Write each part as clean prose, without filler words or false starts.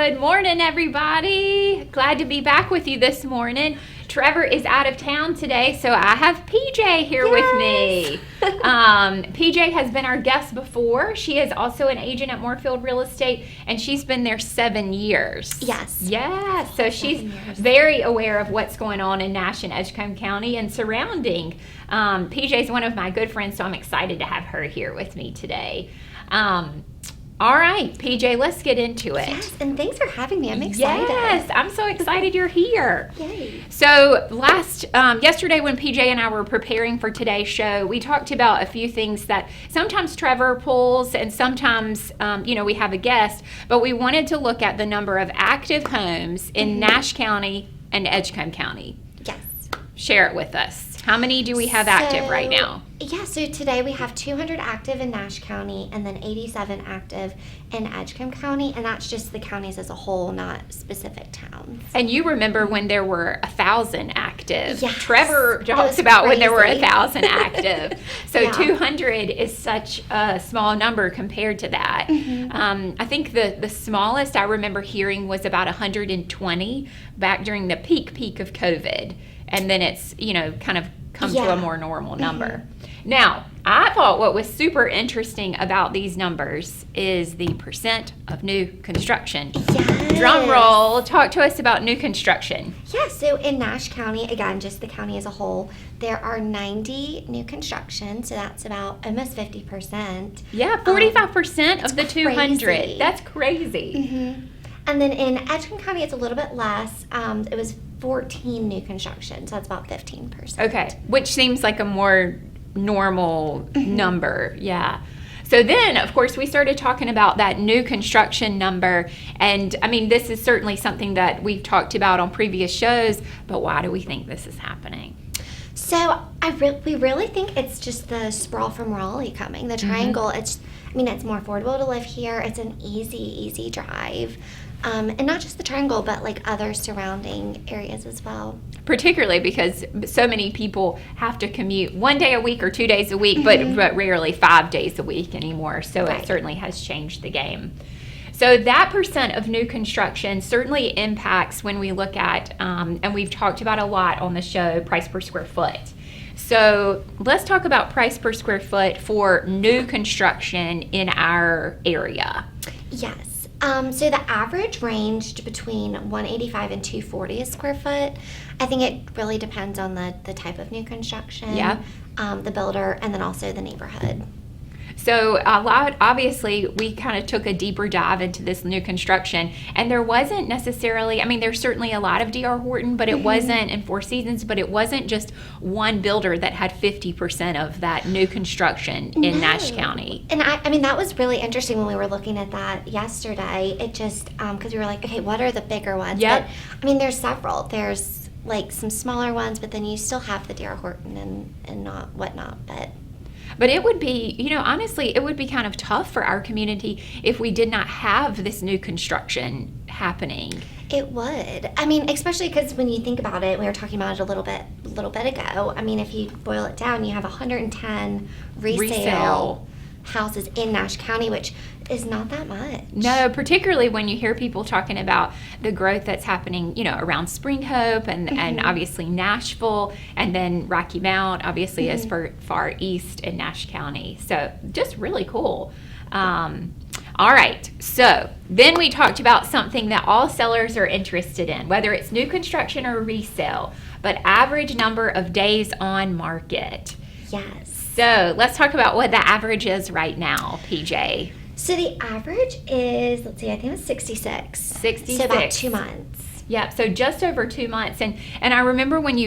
Good morning, everybody. Glad to be back with you this morning. Trevor is out of town today, so I have PJ here with me. PJ has been our guest before. She is also an agent at Moorfield Real Estate, and she's been there 7 years. Yes. Yeah, so she's very aware of what's going on in Nash and Edgecombe County and surrounding. PJ is one of my good friends, so I'm excited to have her here with me today. All right, PJ, let's get into it. Yes, and thanks for having me. I'm excited. Yes, I'm so excited you're here. Yay. So yesterday when PJ and I were preparing for today's show, we talked about a few things that sometimes Trevor pulls and sometimes, we have a guest, but we wanted to look at the number of active homes in Nash County and Edgecombe County. Yes. Share it with us. How many do we have active right now? Yeah, so today we have 200 active in Nash County and then 87 active in Edgecombe County, and that's just the counties as a whole, not specific towns. And you remember when there were 1,000 active. Yes. Trevor talks about when there were 1,000 active. So yeah. 200 is such a small number compared to that. Mm-hmm. I think the smallest I remember hearing was about 120 back during the peak of COVID. And then it's, kind of come to a more normal number. Mm-hmm. Now, I thought what was super interesting about these numbers is the percent of new construction. Yes. Drum roll, talk to us about new construction. Yeah, so in Nash County, again, just the county as a whole, there are 90 new construction, so that's about almost 50%. Yeah, 45% of the 200. Crazy. That's crazy. Mm-hmm. And then in Edgecombe County, it's a little bit less. It was 14 new construction, so that's about 15%. Okay, which seems like a more normal number, yeah. So then, of course, we started talking about that new construction number, and I mean, this is certainly something that we've talked about on previous shows, but why do we think this is happening? So we really think it's just the sprawl from Raleigh coming, the triangle. It's more affordable to live here. It's an easy drive. And not just the triangle, but like other surrounding areas as well. Particularly because so many people have to commute 1 day a week or 2 days a week, but rarely 5 days a week anymore. So It certainly has changed the game. So that percent of new construction certainly impacts when we look at, and we've talked about a lot on the show, price per square foot. So let's talk about price per square foot for new construction in our area. Yes. So the average ranged between $185 and $240 a square foot. I think it really depends on the type of new construction, the builder, and then also the neighborhood. So obviously, we kind of took a deeper dive into this new construction, and there wasn't necessarily, there's certainly a lot of D.R. Horton, but it wasn't in Four Seasons, but it wasn't just one builder that had 50% of that new construction in Nash County. And that was really interesting when we were looking at that yesterday. It just, because we were like, okay, what are the bigger ones? Yep. But, there's several. There's like some smaller ones, but then you still have the D.R. Horton and not whatnot, But it would be, honestly, it would be kind of tough for our community if we did not have this new construction happening. It would. Especially because when you think about it, we were talking about it a little bit ago. If you boil it down, you have 110 resale houses in Nash County, which is not that much. No, particularly when you hear people talking about the growth that's happening, around Spring Hope and obviously Nashville, and then Rocky Mount obviously is far east in Nash County. So just really cool. All right, so then we talked about something that all sellers are interested in, whether it's new construction or resale, but average number of days on market. Yes. So let's talk about what the average is right now, PJ. So the average is, I think it's 66. 66. So about 2 months. Yeah, so just over 2 months. And I remember when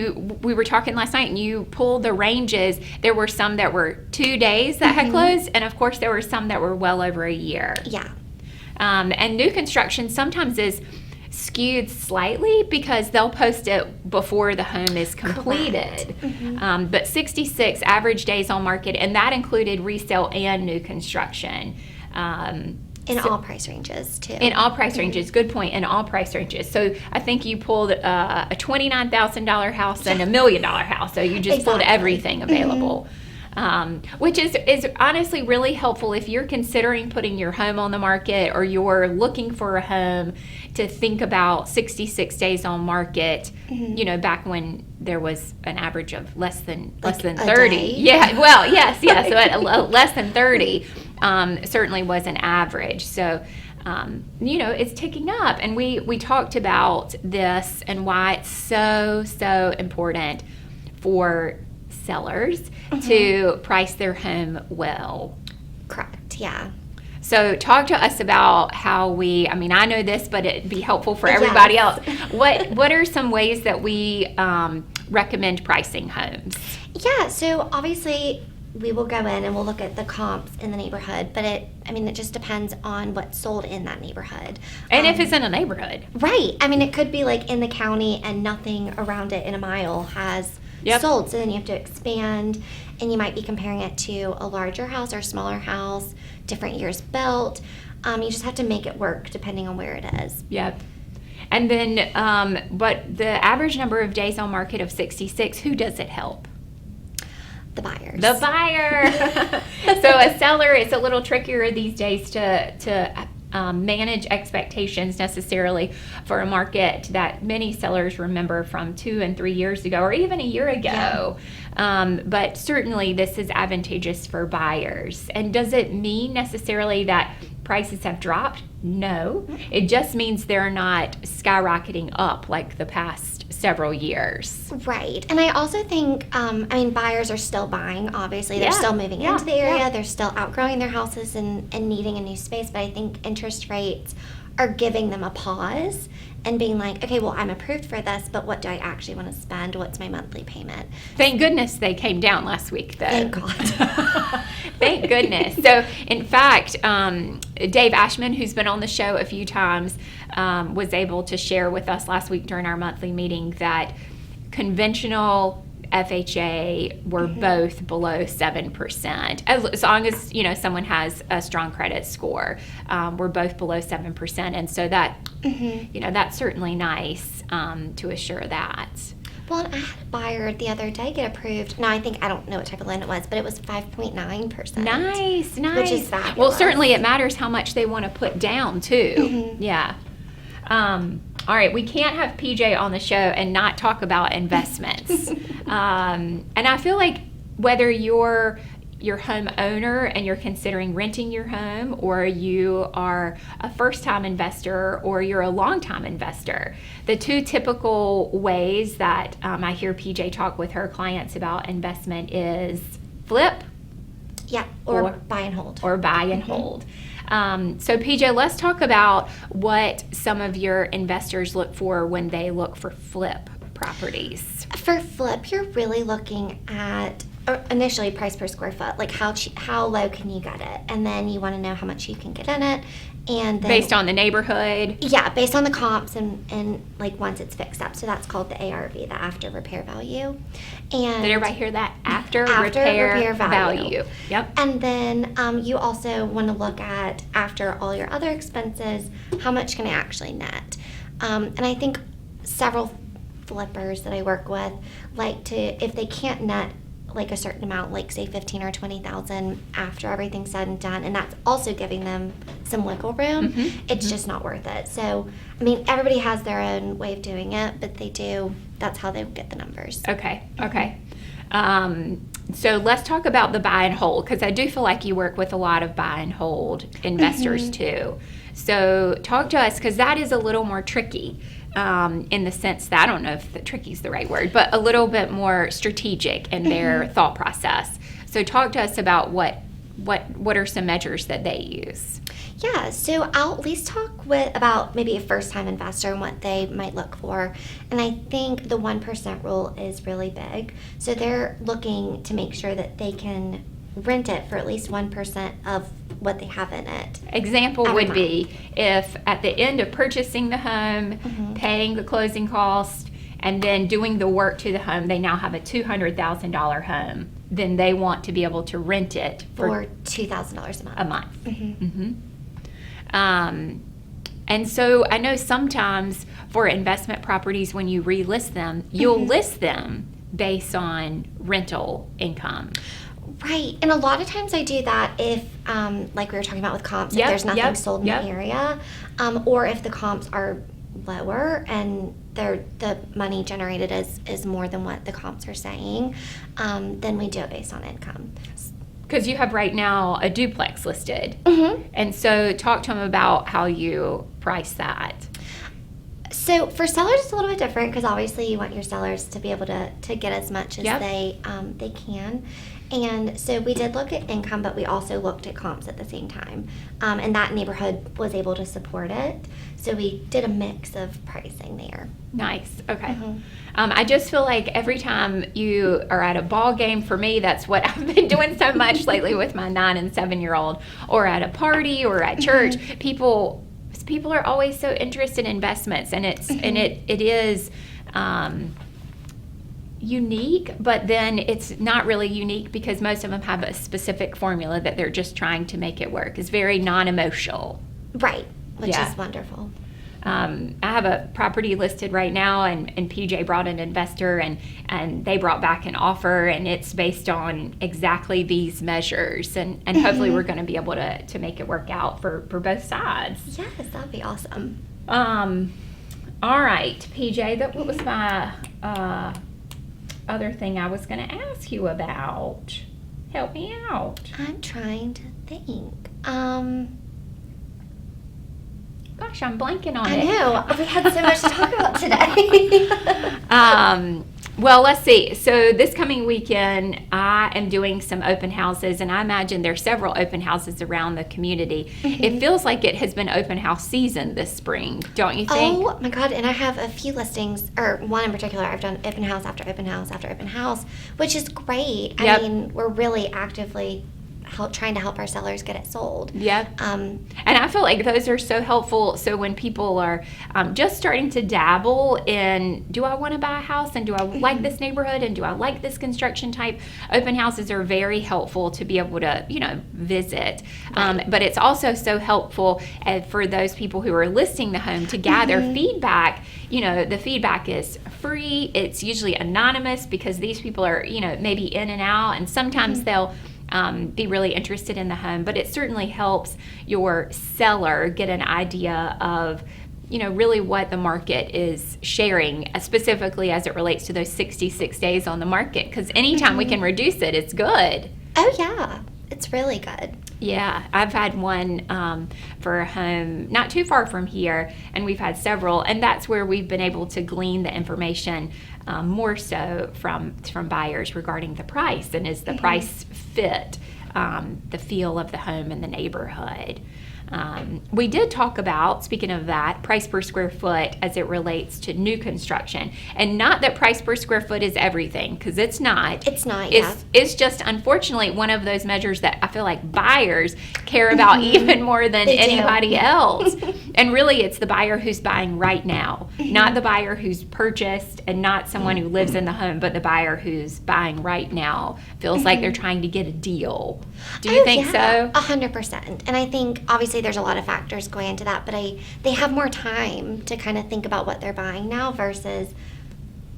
we were talking last night and you pulled the ranges, there were some that were 2 days that had closed, and of course there were some that were well over a year. Yeah. And new construction sometimes is skewed slightly because they'll post it before the home is completed. But 66 average days on market, and that included resale and new construction. In all price ranges, too. In all price ranges. Good point. In all price ranges. So I think you pulled a $29,000 house and $1 million house. So you just pulled everything available. which is honestly really helpful if you're considering putting your home on the market or you're looking for a home, to think about 66 days on market, you know, back when there was an average of less than 30. Yeah, well, yes, but less than 30 certainly was an average. So, you know, it's ticking up. And we talked about this and why it's so important for sellers to price their home well. Correct, yeah. So talk to us about how I know this, but it'd be helpful for everybody else. What are some ways that we recommend pricing homes? Yeah, so obviously we will go in and we'll look at the comps in the neighborhood, but it just depends on what's sold in that neighborhood. And if it's in a neighborhood. Right. It could be like in the county and nothing around it in a mile has sold. So then you have to expand, and you might be comparing it to a larger house or smaller house, different years built. You just have to make it work depending on where it is. Yep. And then, but the average number of days on market of 66, who does it help? The buyers. The buyer. So a seller, it's a little trickier these days to manage expectations necessarily for a market that many sellers remember from 2 and 3 years ago, or even a year ago. Yeah. But certainly this is advantageous for buyers. And does it mean necessarily that prices have dropped? No. It just means they're not skyrocketing up like the past several years. Right. And I also think, buyers are still buying, obviously. They're still moving into the area. They're still outgrowing their houses and needing a new space. But I think interest rates are giving them a pause and being like, okay, well, I'm approved for this, but what do I actually want to spend? What's my monthly payment? Thank goodness they came down last week, though. Thank God. Thank goodness. So, in fact, Dave Ashman, who's been on the show a few times, was able to share with us last week during our monthly meeting that conventional FHA were both below 7%. As long as, someone has a strong credit score, we're both below 7%. And so that, that's certainly nice to assure that. Well, and I had a buyer the other day get approved. Now, I don't know what type of loan it was, but it was 5.9%. Nice. Which is fabulous. Well, certainly it matters how much they want to put down, too. Yeah. All right, we can't have PJ on the show and not talk about investments. And I feel like whether you're home owner and you're considering renting your home, or you are a first-time investor, or you're a long-time investor, the two typical ways that I hear PJ talk with her clients about investment is flip. Yeah, or buy and hold. Or buy and hold. So PJ, let's talk about what some of your investors look for when they look for flip properties. For flip, you're really looking at initially price per square foot, like how low can you get it, and then you want to know how much you can get in it, and then, based on the neighborhood. Yeah, based on the comps and like once it's fixed up. So that's called the ARV, the after repair value. And did everybody hear that? After repair value. Yep. And then you also want to look at, after all your other expenses, how much can I actually net? And I think several flippers that I work with like to, if they can't net like a certain amount, like say 15 or 20,000 after everything's said and done, and that's also giving them some wiggle room, it's just not worth it. So everybody has their own way of doing it, but that's how they get the numbers. Okay. So let's talk about the buy and hold, because I do feel like you work with a lot of buy and hold investors too. So talk to us, because that is a little more tricky. In the sense that, I don't know if the tricky is the right word, but a little bit more strategic in their thought process. So talk to us about what are some measures that they use. Yeah, so I'll at least talk about maybe a first-time investor and what they might look for. And I think the 1% rule is really big. So they're looking to make sure that they can rent it for at least 1% of what they have in it. Example would be if at the end of purchasing the home, paying the closing cost, and then doing the work to the home, they now have a $200,000 home. Then they want to be able to rent it for $2,000 a month. And so I know sometimes for investment properties, when you relist them, you'll list them based on rental income. Right. And a lot of times I do that if, like we were talking about with comps, if there's nothing sold in the area, or if the comps are lower and the money generated is more than what the comps are saying, then we do it based on income. Because you have right now a duplex listed. Mm-hmm. And so talk to them about how you price that. So for sellers, it's a little bit different because obviously you want your sellers to be able to get as much as they can. And so we did look at income, but we also looked at comps at the same time. And that neighborhood was able to support it. So we did a mix of pricing there. Nice. Okay. Mm-hmm. I just feel like every time you are at a ball game, for me, that's what I've been doing so much lately with my 9 and 7-year-old, or at a party or at church. People are always so interested in investments, and it is unique, but then it's not really unique because most of them have a specific formula that they're just trying to make it work. It's very non-emotional. Right, which is wonderful. I have a property listed right now, and PJ brought an investor, and they brought back an offer, and it's based on exactly these measures, and hopefully we're going to be able to make it work out for both sides. Yes, that'd be awesome. All right, PJ, what was my other thing I was going to ask you about? Help me out. I'm trying to think. Gosh, I'm blanking on I it. know. We had so much to talk about today. Well, let's see. So this coming weekend, I am doing some open houses, and I imagine there's several open houses around the community. Mm-hmm. It feels like it has been open house season this spring, don't you think? Oh my God, and I have a few listings, or one in particular. I've done open house after open house after open house, which is great. Yep. I mean, we're really actively trying to help our sellers get it sold. Yep. And I feel like those are so helpful. So when people are just starting to dabble in, do I want to buy a house, and do I like this neighborhood, and do I like this construction type, open houses are very helpful to be able to, visit. Right. But it's also so helpful for those people who are listing the home to gather feedback. The feedback is free. It's usually anonymous because these people are, maybe in and out, and sometimes they'll be really interested in the home, but it certainly helps your seller get an idea of, really what the market is sharing, specifically as it relates to those 66 days on the market, because anytime we can reduce it, it's good. Oh yeah, it's really good. Yeah, I've had one for a home not too far from here, and we've had several, and that's where we've been able to glean the information more so from buyers regarding the price, and is the price fit the feel of the home and the neighborhood. We did talk about, speaking of that, price per square foot as it relates to new construction. And not that price per square foot is everything, because it's not. It's not, yeah. It's just, unfortunately, one of those measures that I feel like buyers care about even more than anybody else. And really, it's the buyer who's buying right now, not the buyer who's purchased, and not someone who lives in the home, but the buyer who's buying right now feels like they're trying to get a deal. Do you think so? 100%. And I think, obviously, there's a lot of factors going into that, but they have more time to kind of think about what they're buying now versus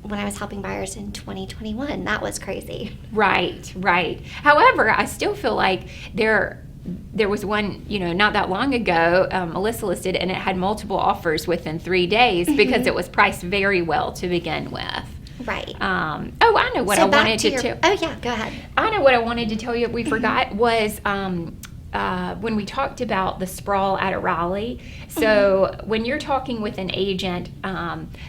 when I was helping buyers in 2021. That was crazy. Right. However, I still feel like there was one, not that long ago, Melissa listed, and it had multiple offers within 3 days because it was priced very well to begin with. Right. I know what I wanted to tell. Oh yeah, go ahead. I know what I wanted to tell you. We forgot was when we talked about the sprawl at a Raleigh. So when you're talking with an agent,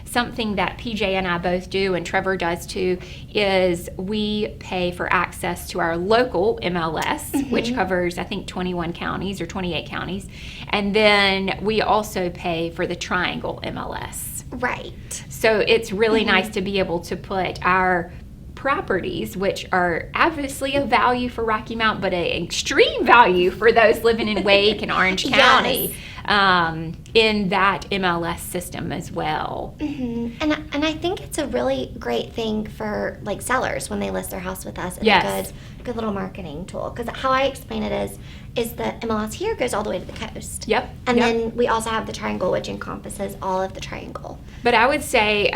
something that PJ and I both do, and Trevor does too, is we pay for access to our local MLS, which covers, I think, 21 counties or 28 counties. And then we also pay for the Triangle MLS. Right. So it's really nice to be able to put our properties, which are obviously of value for Rocky Mount, but an extreme value for those living in Wake and Orange County. in that MLS system as well. Mm-hmm. And I think it's a really great thing for like sellers when they list their house with us. It's Yes. a good little marketing tool. Because how I explain it is the MLS here goes all the way to the coast. Yep. And yep. then we also have the triangle, which encompasses all of the triangle. But I would say,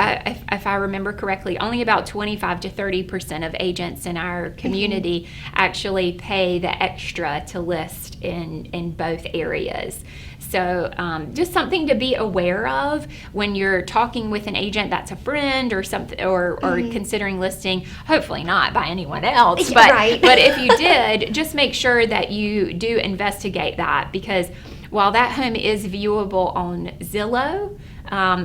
if I remember correctly, only about 25 to 30% of agents in our community actually pay the extra to list in both areas. So just something to be aware of when you're talking with an agent that's a friend or something, or considering listing. Hopefully not by anyone else, but Right. but if you did, just make sure that you do investigate that, because while that home is viewable on Zillow,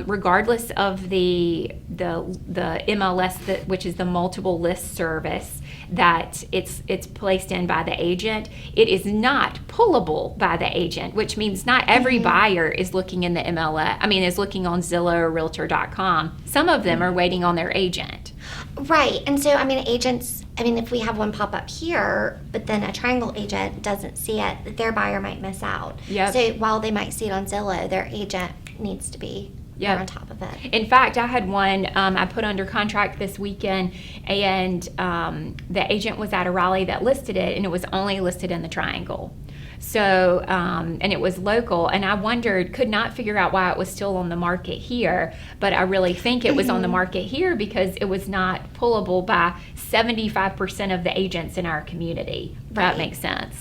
regardless of the MLS, which is the multiple list service that it's placed in by the agent, it is not pullable by the agent, which means not every buyer is looking in the MLS. I mean, is looking on Zillow or Realtor.com. Some of them are waiting on their agent. Right. And so, I mean, agents, if we have one pop up here, but then a triangle agent doesn't see it, their buyer might miss out. Yep. So while they might see it on Zillow, their agent needs to be Yep. on top of it. In fact, I had one I put under contract this weekend, and the agent was out of Raleigh that listed it, and it was only listed in the triangle. So, and it was local, and I could not figure out why it was still on the market here, but I really think it was on the market here because it was not pullable by 75% of the agents in our community. If that makes sense.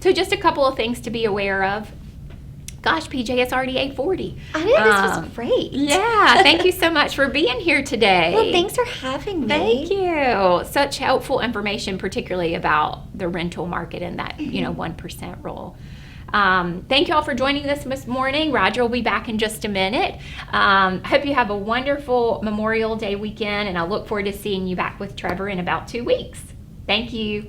So just a couple of things to be aware of. Gosh, PJ, it's already 8:40. I know, this was great. Yeah, thank you so much for being here today. Well, thanks for having me. Thank you. Such helpful information, particularly about the rental market and that 1% rule. Thank you all for joining us this morning. Roger will be back in just a minute. Hope you have a wonderful Memorial Day weekend, and I look forward to seeing you back with Trevor in about 2 weeks. Thank you.